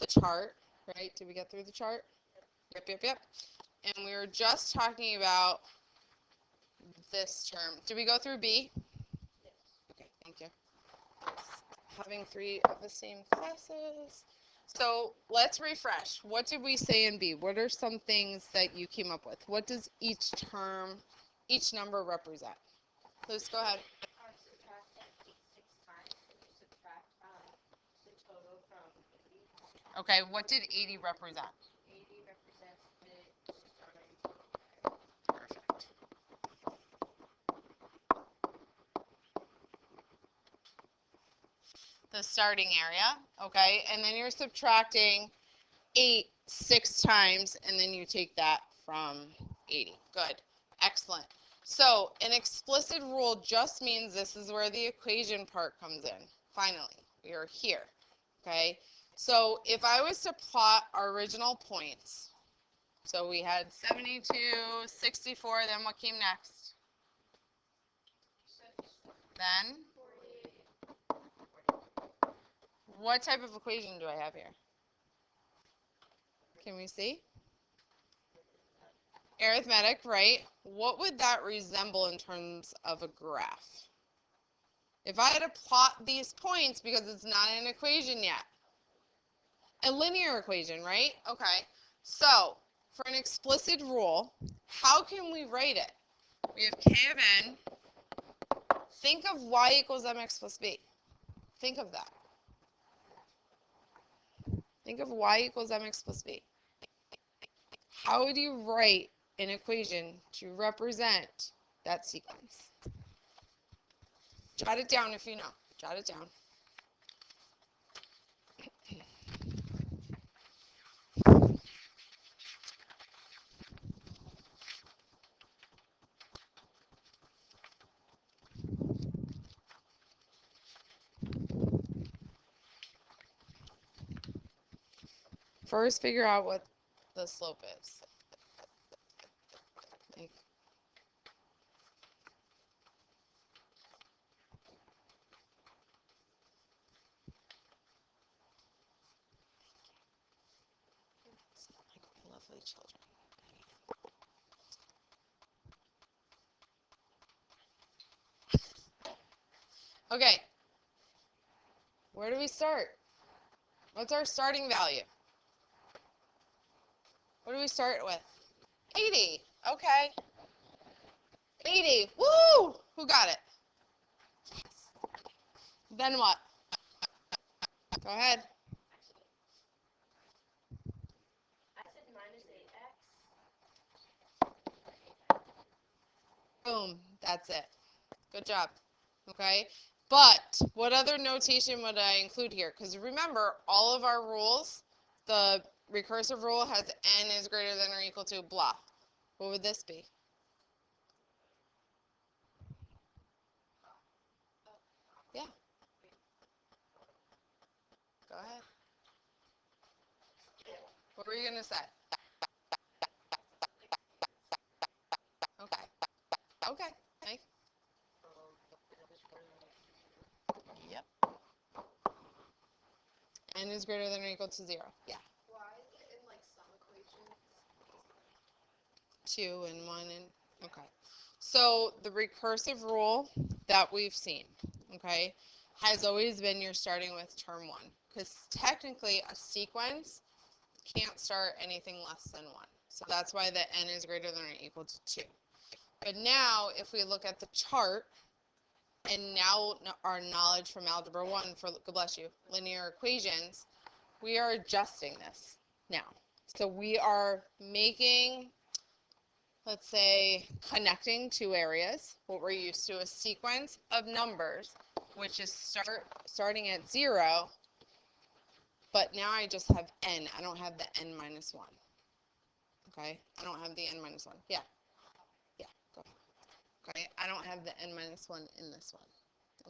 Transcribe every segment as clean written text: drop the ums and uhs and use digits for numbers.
the chart, right? Did we get through the chart? Yep. And we were just talking about this term. Did we go through B? Yes. Okay, thank you. Having 3 of the same classes. So let's refresh. What did we say in B? What are some things that you came up with? What does each term, each number represent? Luce, go ahead. Subtract 6 times, and you subtract the total from 80. Okay, what did 80 represent? 80 represents the starting. Perfect. The starting area, okay? And then you're subtracting 8 6 times, and then you take that from 80. Good. Excellent. So an explicit rule just means this is where the equation part comes in. Finally, we are here, okay? So if I was to plot our original points, so we had 72, 64, then what came next? Then? 48. What type of equation do I have here? Can we see? Arithmetic, right? What would that resemble in terms of a graph? If I had to plot these points, because it's not an equation yet. A linear equation, right? Okay. So, for an explicit rule, how can we write it? We have k of n. Think of y equals mx plus b. Think of that. Think of y equals mx plus b. How would you write an equation to represent that sequence? Jot it down if you know. Jot it down. First, figure out what the slope is. Like, lovely children. Okay. Where do we start? What's our starting value? What do we start with? 80. Okay. 80. Woo! Who got it? Then what? Go ahead. I said minus 8x. Boom. That's it. Good job. Okay. But what other notation would I include here? Because remember, all of our rules, the recursive rule has n is greater than or equal to blah. What would this be? Yeah. Go ahead. What were you going to say? Okay. Okay. Hey. Yep. N is greater than or equal to 0. Yeah. Why is it in like some equations? 2 and 1 and okay. So the recursive rule that we've seen, okay, has always been you're starting with term 1. Because technically a sequence can't start anything less than 1. So that's why the n is greater than or equal to 2. But now if we look at the chart, and now our knowledge from Algebra 1 for, God bless you, linear equations, we are adjusting this now. So we are making, let's say, connecting two areas. What we're used to, a sequence of numbers, which is starting at 0, but now I just have n. I don't have the n minus 1. Okay? I don't have the n minus 1. Yeah. Yeah, go ahead. Okay? I don't have the n minus 1 in this one.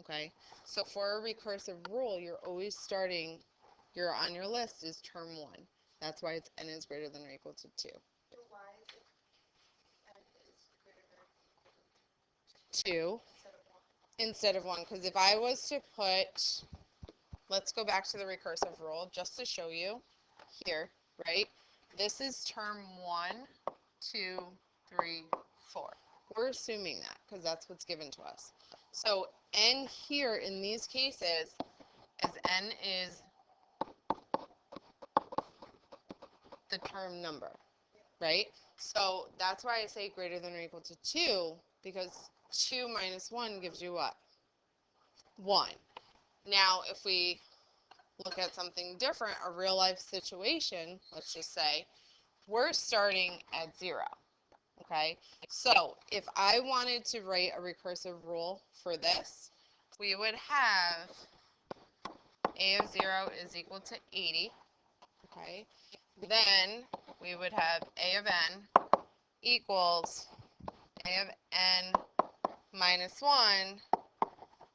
Okay? So for a recursive rule, you're always starting, you're on your list is term 1. That's why it's n is greater than or equal to 2. So why is it n is greater than or equal to 2 instead of 1? instead of 1. Because if I was to put, let's go back to the recursive rule just to show you. here, right? This is term 1, 2, 3, 4. We're assuming that because that's what's given to us. So n here in these cases, as n is the term number, right? So that's why I say greater than or equal to 2, because 2 minus 1 gives you what? 1. Now, if we look at something different, a real life situation, let's just say, we're starting at 0, okay? So if I wanted to write a recursive rule for this, we would have a of 0 is equal to 80, okay? Then we would have a of n equals a of n minus 1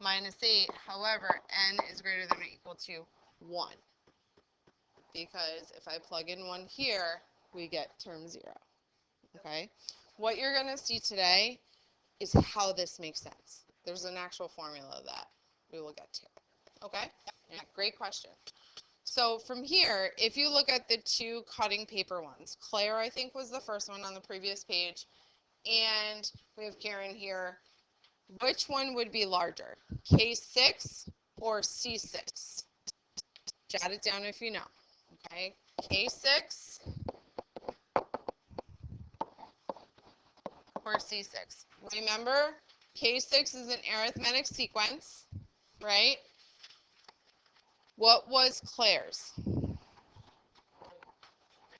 minus 8. However, n is greater than or equal to 1. Because if I plug in 1 here, we get term 0. Okay? What you're going to see today is how this makes sense. There's an actual formula that we will get to. Okay? Yeah, great question. So from here, if you look at the two cutting paper ones, Claire, I think, was the first one on the previous page, and we have Karen here. Which one would be larger, K6 or C6? Jot it down if you know. Okay, K6 or C6. Remember, K6 is an arithmetic sequence, right? What was Claire's?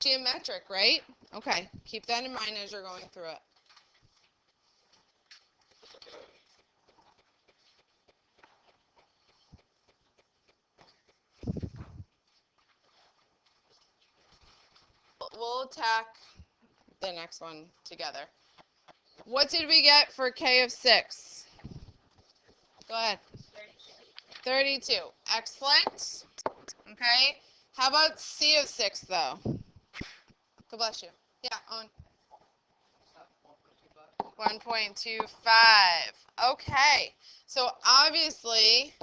Geometric, right? Okay, keep that in mind as you're going through it. We'll attack the next one together. What did we get for K of 6? Go ahead. 32. Excellent. Okay. How about C of 6, though? God bless you. Yeah, on 1.25. Okay. So obviously,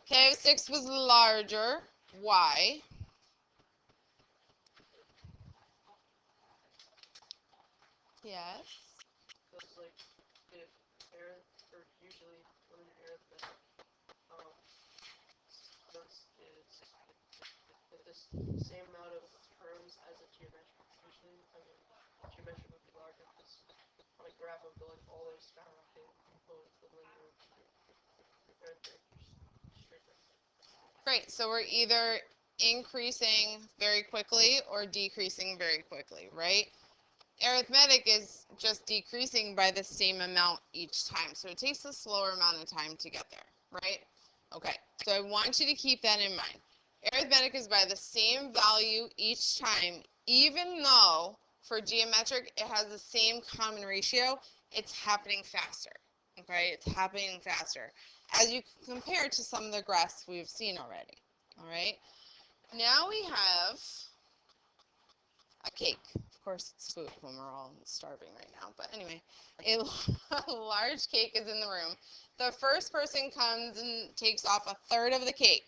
K of 6 was larger. Why? Yes. Because, like, if Aaron, or usually when arithmetic, if this same amount of terms as a geometric, usually, geometric would be larger because on a graph it would go like all the way skyrocket opposed to the linear arithmetic straight line. Great. So we're either increasing very quickly or decreasing very quickly, right? Arithmetic is just decreasing by the same amount each time. So it takes a slower amount of time to get there, right? Okay, so I want you to keep that in mind. Arithmetic is by the same value each time, even though for geometric it has the same common ratio, it's happening faster, okay? It's happening faster, as you compare to some of the graphs we've seen already, all right? Now we have a cake. Of course, it's food when we're all starving right now. But anyway, a large cake is in the room. The first person comes and takes off a third of the cake.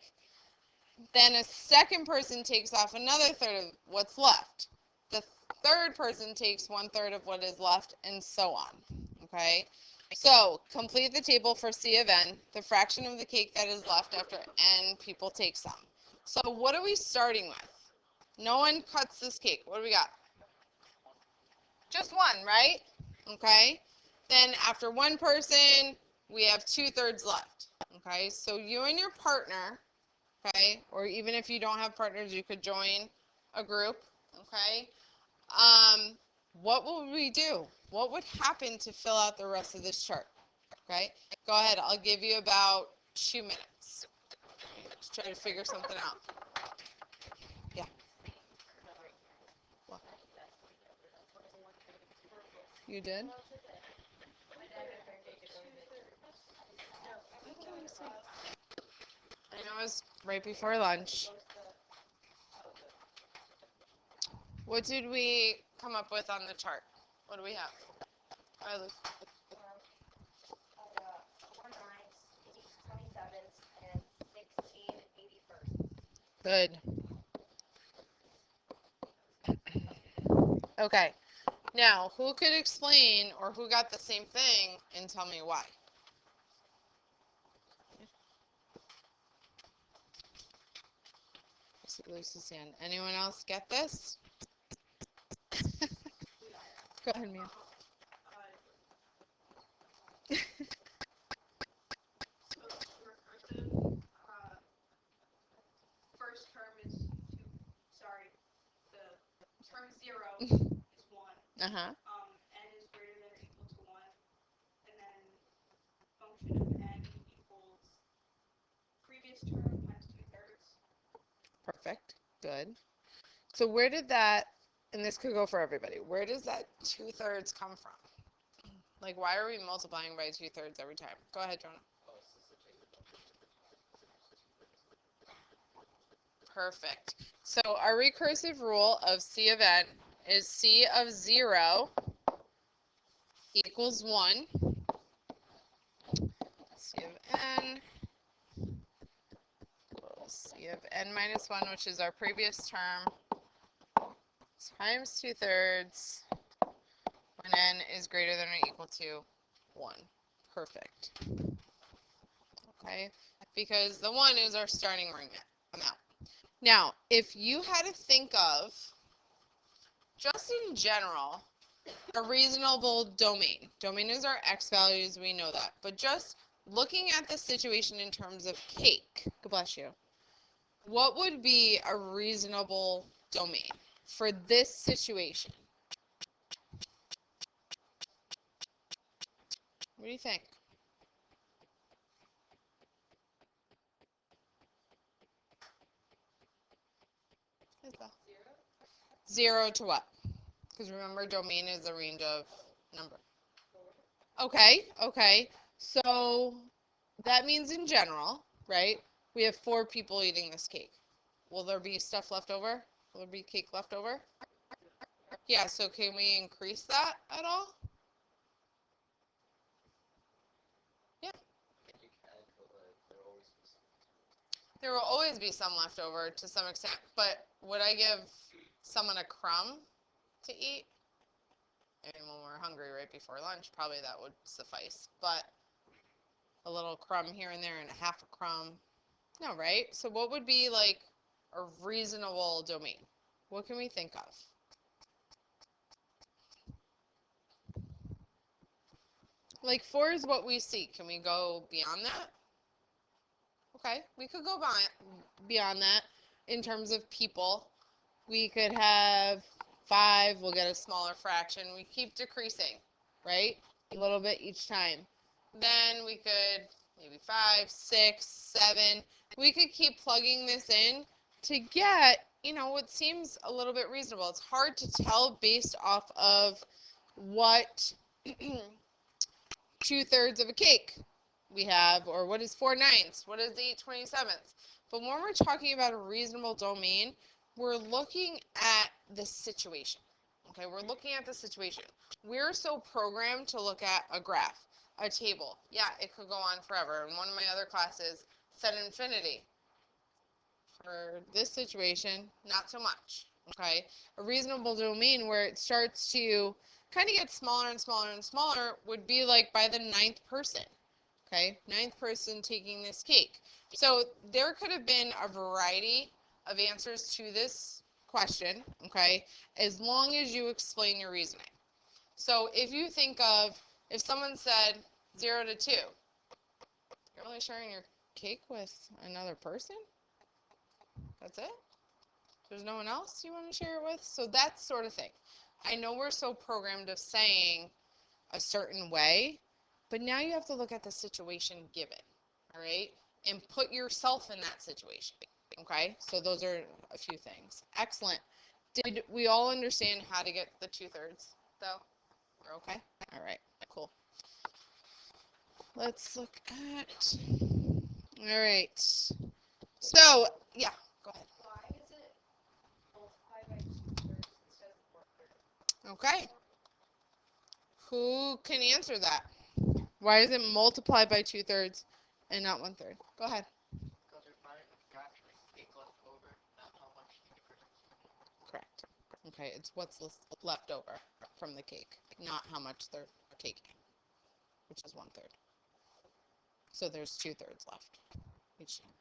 Then a second person takes off another third of what's left. The third person takes 1/3 of what is left, and so on. Okay? So, complete the table for C of n, the fraction of the cake that is left after n people take some. So, what are we starting with? No one cuts this cake. What do we got? Just one, right? Okay. Then after one person, we have 2/3 left. Okay. So you and your partner, okay, or even if you don't have partners, you could join a group. Okay. What will we do? What would happen to fill out the rest of this chart? Okay. Go ahead. I'll give you about 2 minutes. Let's try to figure something out. Yeah. What? You did? I know it was right before lunch. What did we come up with on the chart? What do we have? All right, Luke. 4 nines, 8 27s, and 16 81st. Good. Okay. Now, who could explain or who got the same thing and tell me why? Lucy's hand. Anyone else get this? Go ahead, Mia. So recursive, first term is the term 0 is 1. Uh-huh. N is greater than or equal to 1. And then function of n equals previous term times 2/3. Perfect. Good. So where did that, and this could go for everybody, where does that 2/3 come from? Like, why are we multiplying by 2/3 every time? Go ahead, Jonah. Perfect. So our recursive rule of C of n is C of 0 equals 1. C of n equals C of n minus 1, which is our previous term, times 2/3 when n is greater than or equal to 1. Perfect. Okay, because the 1 is our starting amount. Now, if you had to think of, just in general, a reasonable domain. Domain is our x values, we know that. But just looking at the situation in terms of cake, God bless you, what would be a reasonable domain for this situation? What do you think? Zero to what? Because remember, domain is a range of number. Okay, okay. So that means in general, right? We have 4 people eating this cake. Will there be stuff left over? Will there be cake left over? Yeah, so can we increase that at all? Yeah. There will always be some left over to some extent, but would I give someone a crumb to eat? Maybe when we're hungry right before lunch, probably that would suffice. But a little crumb here and there and a half a crumb. No, right? So what would be like a reasonable domain? What can we think of? Like 4 is what we see. Can we go beyond that? Okay, we could go beyond that in terms of people. We could have 5, we'll get a smaller fraction. We keep decreasing, right? A little bit each time. Then we could maybe 5, 6, 7. We could keep plugging this in to get, what seems a little bit reasonable. It's hard to tell based off of what 2/3 of a cake we have, or what is 4/9, what is 8/27. But when we're talking about a reasonable domain, we're looking at the situation. Okay, we're looking at the situation. We're so programmed to look at a graph, a table. Yeah, it could go on forever. In one of my other classes, said infinity. For this situation, not so much. Okay, a reasonable domain where it starts to kind of get smaller and smaller and smaller would be like by the 9th person. Okay, 9th person taking this cake. So there could have been a variety of answers to this question, okay, as long as you explain your reasoning. So if you think of, if someone said 0 to 2, you're only sharing your cake with another person? That's it? There's no one else you want to share it with? So that sort of thing. I know we're so programmed of saying a certain way, but now you have to look at the situation given, all right, and put yourself in that situation, okay? So those are a few things. Excellent. Did we all understand how to get the 2/3, though? We're okay? All right, cool. Let's look at, all right. So, yeah, go ahead. Why is it multiplied by 2/3 instead of 1/3? Okay. Who can answer that? Why is it multiplied by 2/3 and not 1/3? Go ahead. Because there's not a fraction of cake left over, not how much you can. Correct. Okay, it's what's left over from the cake, not how much they're taking, which is 1/3. So there's 2/3 left each time.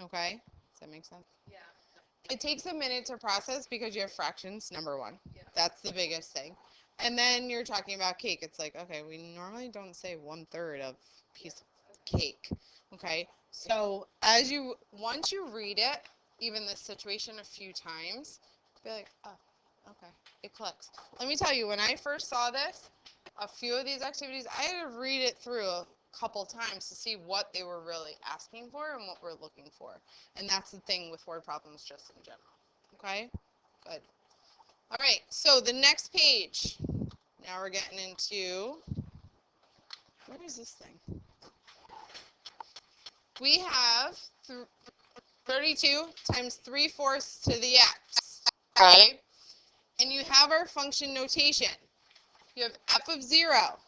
Okay, does that make sense? Yeah. It takes a minute to process because you have fractions, number one. Yeah. That's the biggest thing. And then you're talking about cake. It's like, okay, we normally don't say 1/3 of piece of cake. Okay, so once you read it, even this situation a few times, be like, oh, okay, it clicks. Let me tell you, when I first saw this, a few of these activities, I had to read it through a couple times to see what they were really asking for and what we're looking for. And that's the thing with word problems just in general. Okay? Good. All right, so the next page. Now we're getting into, where is this thing? We have 32 times 3/4 to the x. Okay? And you have our function notation. You have f of 0,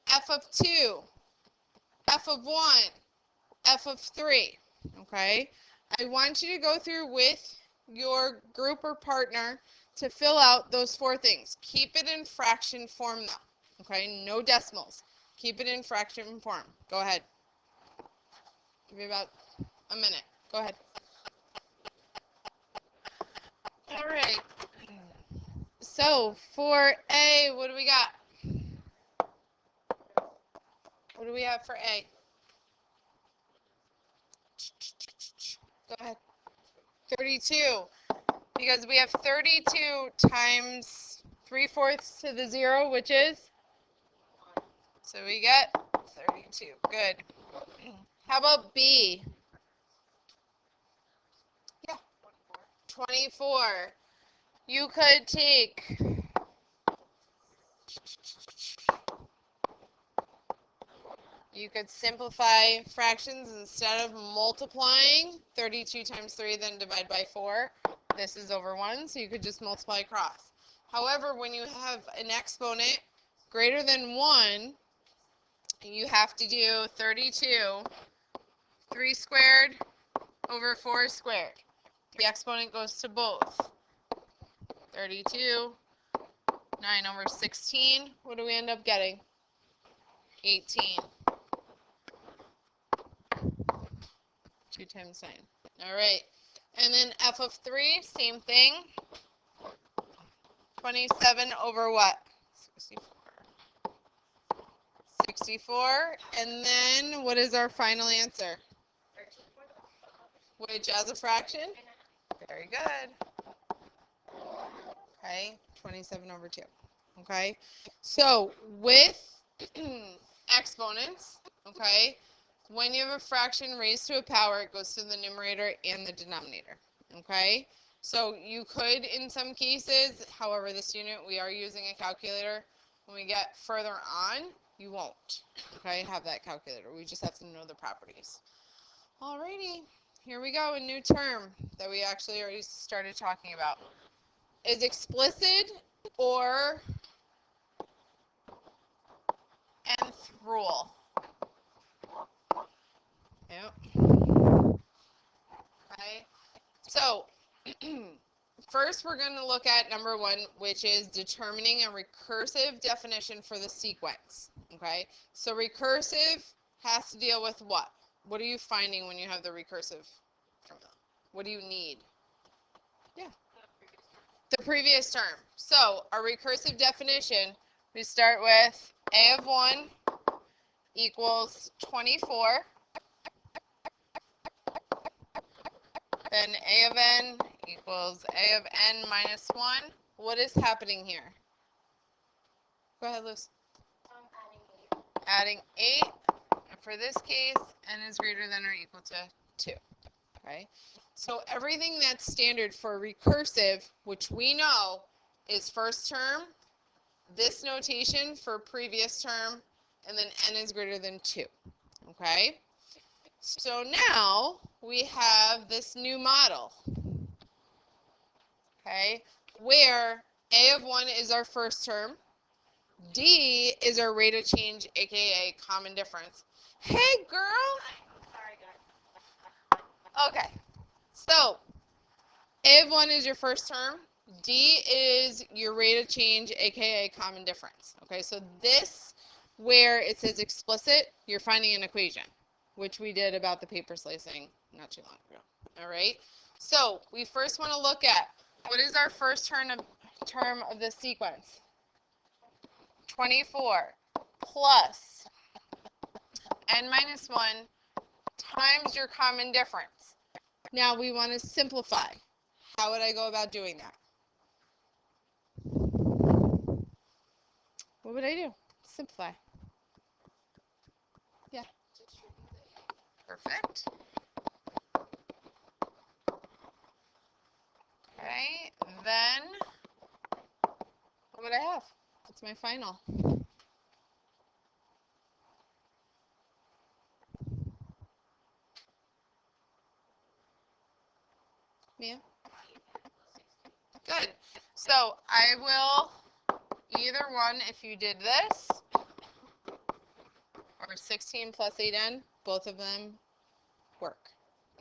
f of 2, f of 1, f of 3. Okay? I want you to go through with your group or partner to fill out those 4 things. Keep it in fraction form though. Okay? No decimals. Keep it in fraction form. Go ahead. Give me about a minute. Go ahead. All right. So for A, what do we got? What do we have for A? Go ahead. 32. Because we have 32 times 3/4 to the 0, which is? So we get 32. Good. How about B? Yeah. 24. You could take simplify fractions instead of multiplying 32 times 3, then divide by 4. This is over 1, so you could just multiply across. However, when you have an exponent greater than 1, you have to do 32, 3 squared over 4 squared. The exponent goes to both. 32, 9 over 16. What do we end up getting? 18. 2 times 9. All right. And then f of 3, same thing. 27 over what? 64. 64. And then what is our final answer? Which as a fraction? Very good. Okay. 27 over 2. Okay. So with exponents, okay, when you have a fraction raised to a power, it goes to the numerator and the denominator. Okay. So you could, in some cases, however, this unit, we are using a calculator. When we get further on, you won't, okay, have that calculator. We just have to know the properties. Alrighty, here we go, a new term that we actually already started talking about. Is explicit or nth rule? Yep. Okay, so first, we're going to look at number 1, which is determining a recursive definition for the sequence. Okay, so recursive has to deal with what? What are you finding when you have the recursive formula? What do you need? Yeah. The previous term. So, our recursive definition, we start with a of 1 equals 24. Then a of n equals a of n minus 1. What is happening here? Go ahead, Luce. Adding 8. For this case, n is greater than or equal to 2. Okay? So everything that's standard for recursive, which we know is first term, this notation for previous term, and then n is greater than 2. Okay? So now we have this new model. Okay? Where a of 1 is our first term, d is our rate of change, aka common difference. Hey, girl! Sorry, guys. Okay, so if 1 is your first term, D is your rate of change, aka common difference. Okay, so this, where it says explicit, you're finding an equation, which we did about the paper slicing not too long ago. All right, so we first want to look at what is our first term of this sequence? 24 plus n minus 1 times your common difference. Now we want to simplify. How would I go about doing that? What would I do? Simplify. Yeah. Perfect. Okay, then what would I have? That's my final. Mia? Good. So I will either one, if you did this, or 16 plus 8n, both of them work.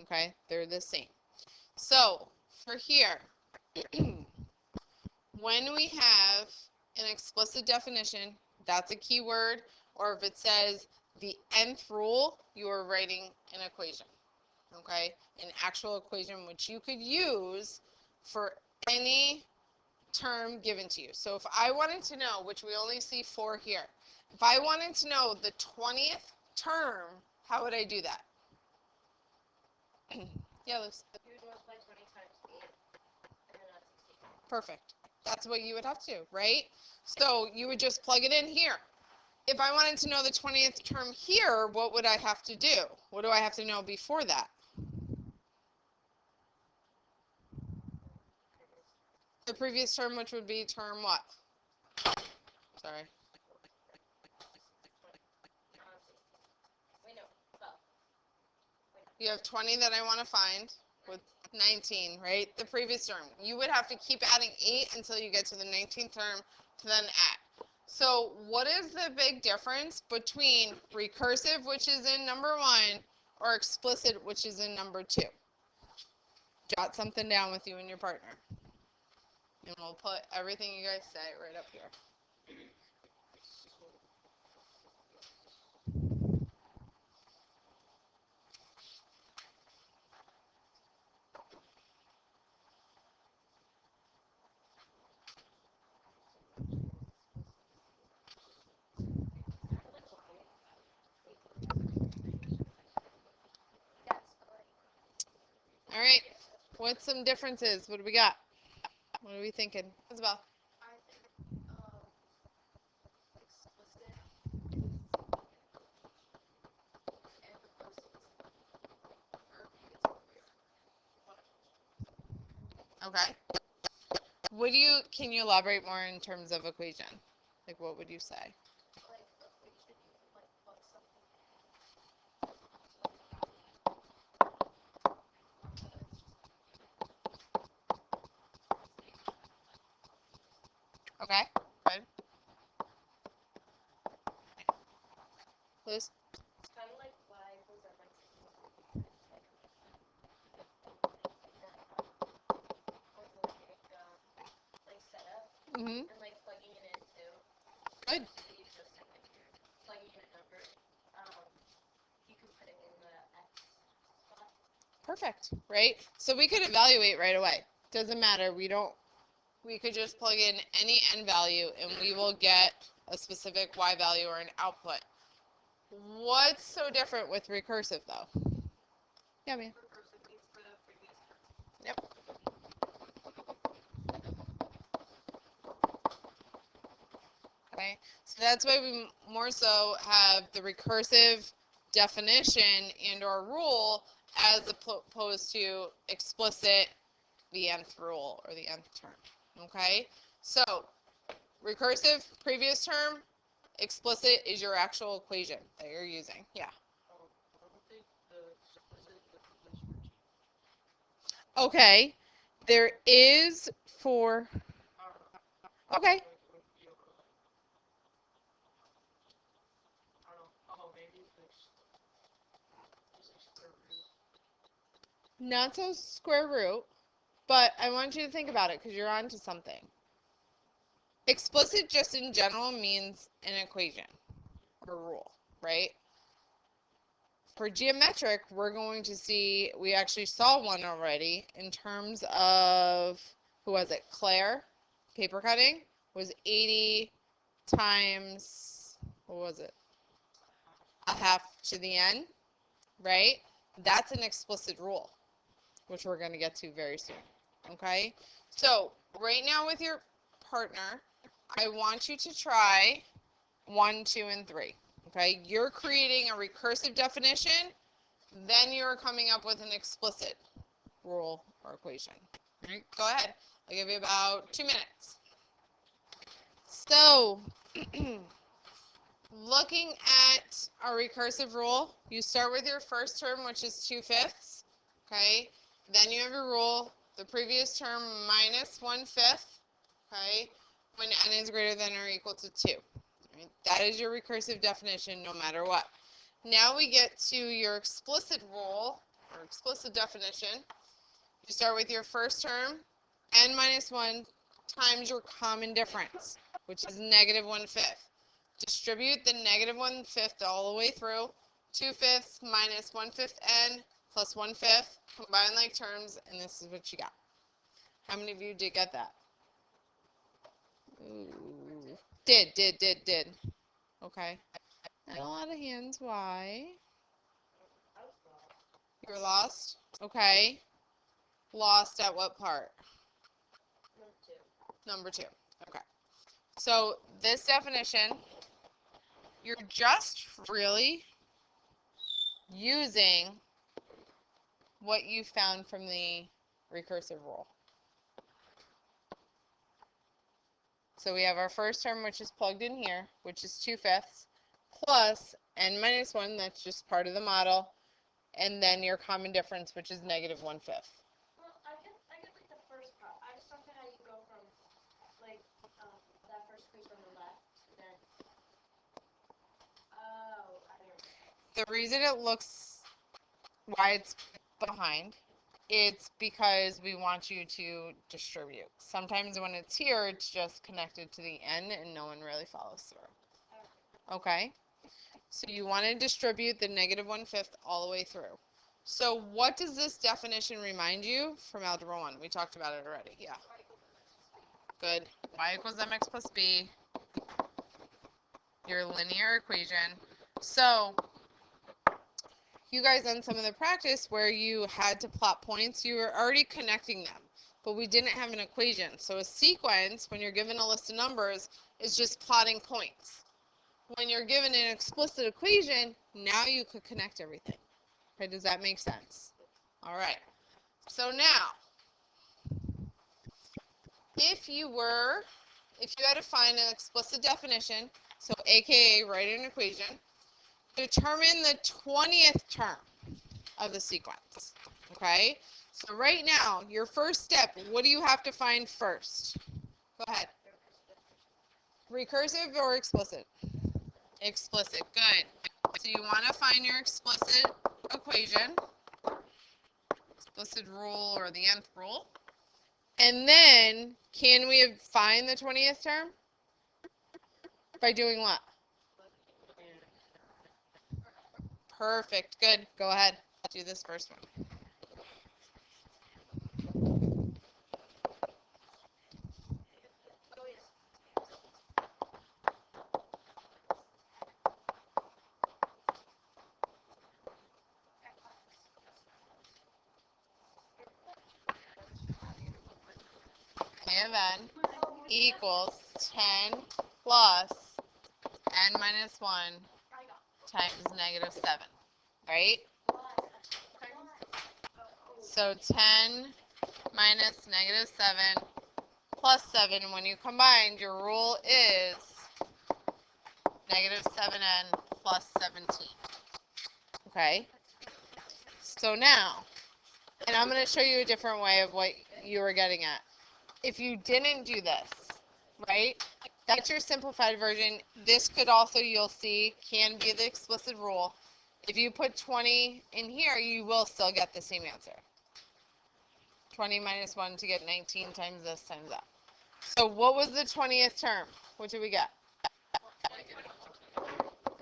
Okay, they're the same. So for here, when we have an explicit definition, that's a keyword, or if it says the nth rule, you are writing an equation. Okay, an actual equation which you could use for any term given to you. So if I wanted to know, which we only see 4 here, if I wanted to know the 20th term, how would I do that? Yeah, Luce. You would multiply 20 times 8, and then add 16. Perfect. That's what you would have to do, right? So you would just plug it in here. If I wanted to know the 20th term here, what would I have to do? What do I have to know before that? The previous term, which would be term what? Sorry. Wait, no, 12. You have 20 that I want to find with 19, right? The previous term. You would have to keep adding 8 until you get to the 19th term to then add. So what is the big difference between recursive, which is in number 1, or explicit, which is in number 2? Jot something down with you and your partner. And we'll put everything you guys say right up here. All right. What's some differences? What do we got? What are we thinking? Isabel. I think explicit is and recursive is or it's clear. Okay. Can you elaborate more in terms of equation? Like what would you say? Like equation, you can like put something Okay. Good. Liz? It's kind of like y equals m minus 2. Like setup Mm-hmm. and like plugging it in too. Good. So you just like plugging in a number. You can put it in the x spot. Perfect. Right? So we could evaluate right away. Doesn't matter. We could just plug in any n value and we will get a specific y value or an output. What's so different with recursive though? Yeah, man. recursive means for the previous term. Yep. Okay, so that's why we more so have the recursive definition and or rule as opposed to explicit the nth rule or the nth term. Okay, so recursive previous term, explicit is your actual equation that you're using. Yeah. I don't think the explicit is for G. Okay, there is for. I don't know. Okay. I don't know. Oh, maybe it's like square root. Not so square root. But I want you to think about it because you're onto something. Explicit just in general means an equation or rule, right? For geometric, we're going to see, we actually saw one already in terms of, who was it? Claire, paper cutting, was 80 times, what was it? A half to the n, right? That's an explicit rule, which we're going to get to very soon, okay? So right now with your partner, I want you to try 1, 2, and 3, okay? You're creating a recursive definition, then you're coming up with an explicit rule or equation. All right, go ahead. I'll give you about 2 minutes. So, looking at our recursive rule, you start with your first term, which is 2/5, okay? Then you have your rule, the previous term minus 1/5, okay? When n is greater than or equal to 2. Right? That is your recursive definition no matter what. Now we get to your explicit rule, or explicit definition. You start with your first term, n minus 1 times your common difference, which is negative 1/5. Distribute the negative 1/5 all the way through. 2/5 minus 1/5 n plus 1/5. Combine like terms, and this is what you got. How many of you did get that? Ooh. Did. Okay. Not a lot of hands. Why? You're lost? Okay. Lost at what part? Number 2. Okay. So this definition, you're just really using what you found from the recursive rule. So we have our first term, which is plugged in here, which is 2/5, plus n minus 1, that's just part of the model, and then your common difference, which is negative 1/5. Well, I get like the first part. I just don't get how you go from like that first piece on the left to then. Oh, I don't. The reason it looks why it's behind, it's because we want you to distribute. Sometimes when it's here, it's just connected to the n and no one really follows through. Okay? So you want to distribute the negative 1/5 all the way through. So what does this definition remind you from Algebra 1? We talked about it already. Yeah. Good. Y equals mx plus b. Your linear equation. So you guys done some of the practice where you had to plot points. You were already connecting them, but we didn't have an equation. So a sequence, when you're given a list of numbers, is just plotting points. When you're given an explicit equation, now you could connect everything. Okay, does that make sense? All right. So now, if you had to find an explicit definition, so AKA write an equation, determine the 20th term of the sequence. Okay? So right now, your first step, what do you have to find first? Go ahead. Recursive or explicit? Explicit. Good. So you want to find your explicit equation, explicit rule or the nth rule. And then, can we find the 20th term? By doing what? Perfect. Good. Go ahead. Do this first one. A of n equals 10 plus n minus 1 times negative 7, right? So 10 minus negative 7 plus 7, when you combine, your rule is negative 7n plus 17. Okay? So now, and I'm going to show you a different way of what you were getting at. If you didn't do this, right, that's your simplified version. This could also, you'll see, can be the explicit rule. If you put 20 in here, you will still get the same answer. 20 minus 1 to get 19 times this times that. So what was the 20th term? What did we get?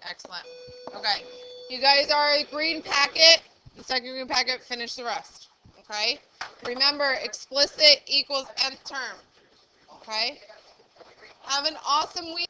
Excellent. Okay. You guys are a green packet. The second green packet, finish the rest. Okay? Remember, explicit equals nth term. Okay? Have an awesome week.